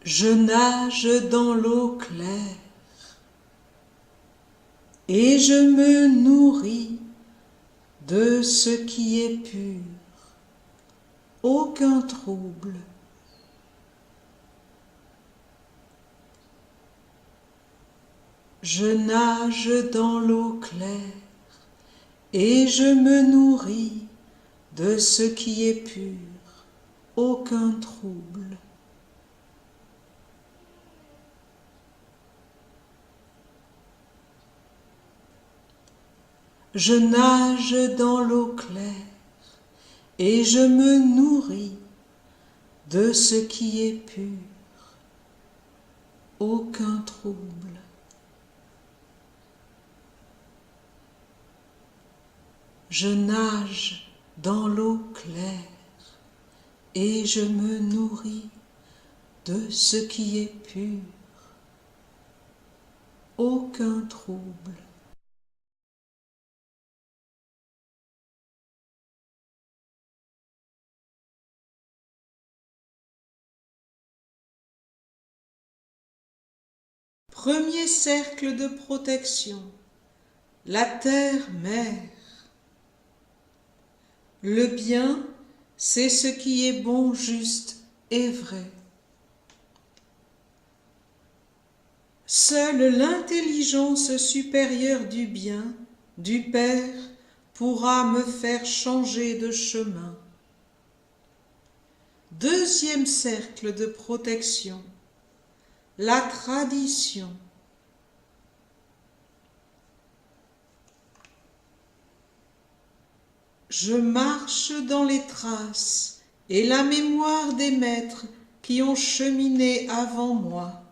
Je nage dans l'eau claire et je me nourris de ce qui est pur, aucun trouble. Je nage dans l'eau claire et je me nourris de ce qui est pur, aucun trouble. Je nage dans l'eau claire et je me nourris de ce qui est pur, aucun trouble. Je nage dans l'eau claire et je me nourris de ce qui est pur, aucun trouble. Premier cercle de protection, la terre-mère. Le bien, c'est ce qui est bon, juste et vrai. Seule l'intelligence supérieure du bien, du Père, pourra me faire changer de chemin. Deuxième cercle de protection, la tradition. Je marche dans les traces et la mémoire des maîtres qui ont cheminé avant moi.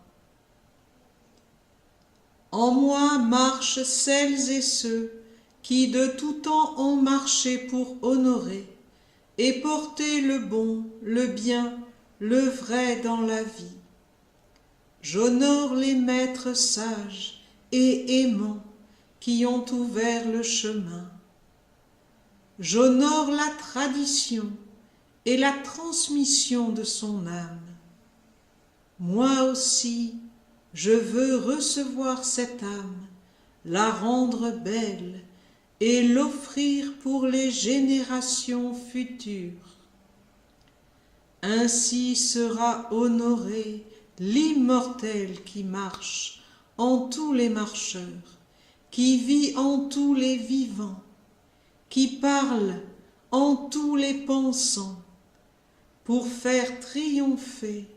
En moi marchent celles et ceux qui de tout temps ont marché pour honorer et porter le bon, le bien, le vrai dans la vie. J'honore les maîtres sages et aimants qui ont ouvert le chemin. J'honore la tradition et la transmission de son âme. Moi aussi, je veux recevoir cette âme, la rendre belle et l'offrir pour les générations futures. Ainsi sera honoré l'immortel qui marche en tous les marcheurs, qui vit en tous les vivants, qui parle en tous les pensants, pour faire triompher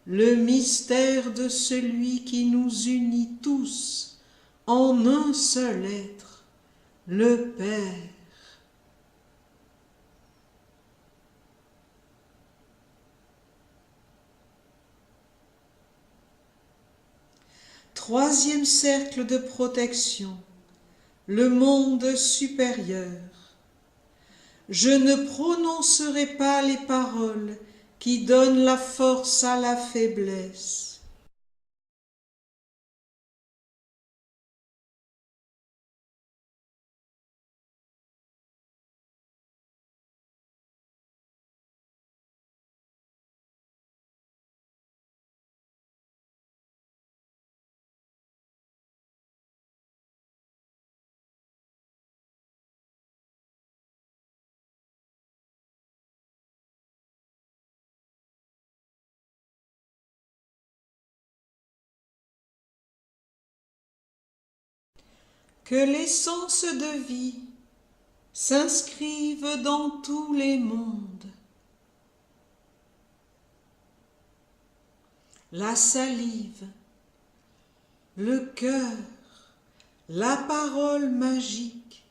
le mystère de celui qui nous unit tous en un seul être, le Père. Troisième cercle de protection, le monde supérieur. Je ne prononcerai pas les paroles qui donnent la force à la faiblesse. Que l'essence de vie s'inscrive dans tous les mondes. La salive, le cœur, la parole magique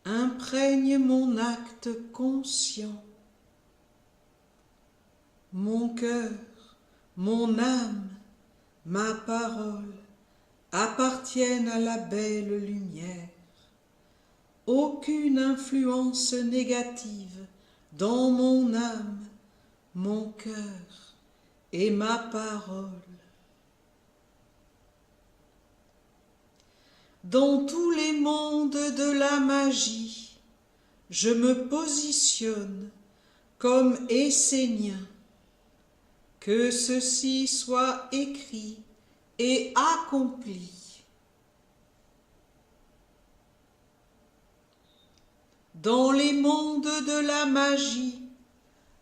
imprègne mon acte conscient. Mon cœur, mon âme, ma parole appartiennent à la belle lumière. Aucune influence négative dans mon âme, mon cœur et ma parole. Dans tous les mondes de la magie, je me positionne comme essénien. que ceci soit écrit et accompli. Dans les mondes de la magie,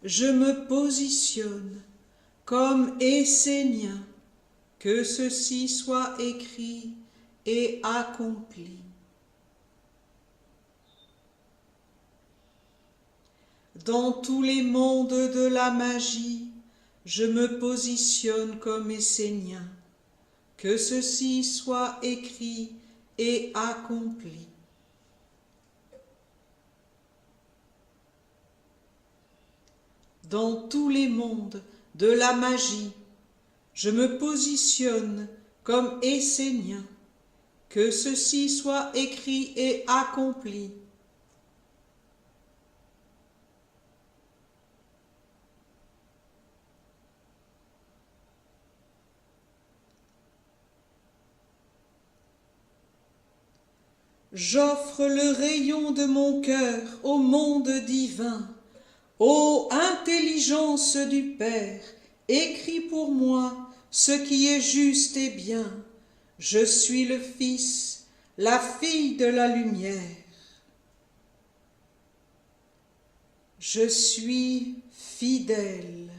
je me positionne comme Essénien, que ceci soit écrit et accompli. Dans tous les mondes de la magie, je me positionne comme Essénien, que ceci soit écrit et accompli. Dans tous les mondes de la magie, je me positionne comme Essénien, que ceci soit écrit et accompli. J'offre le rayon de mon cœur au monde divin. Ô intelligence du Père, écris pour moi ce qui est juste et bien. Je suis le Fils, la fille de la lumière. Je suis fidèle.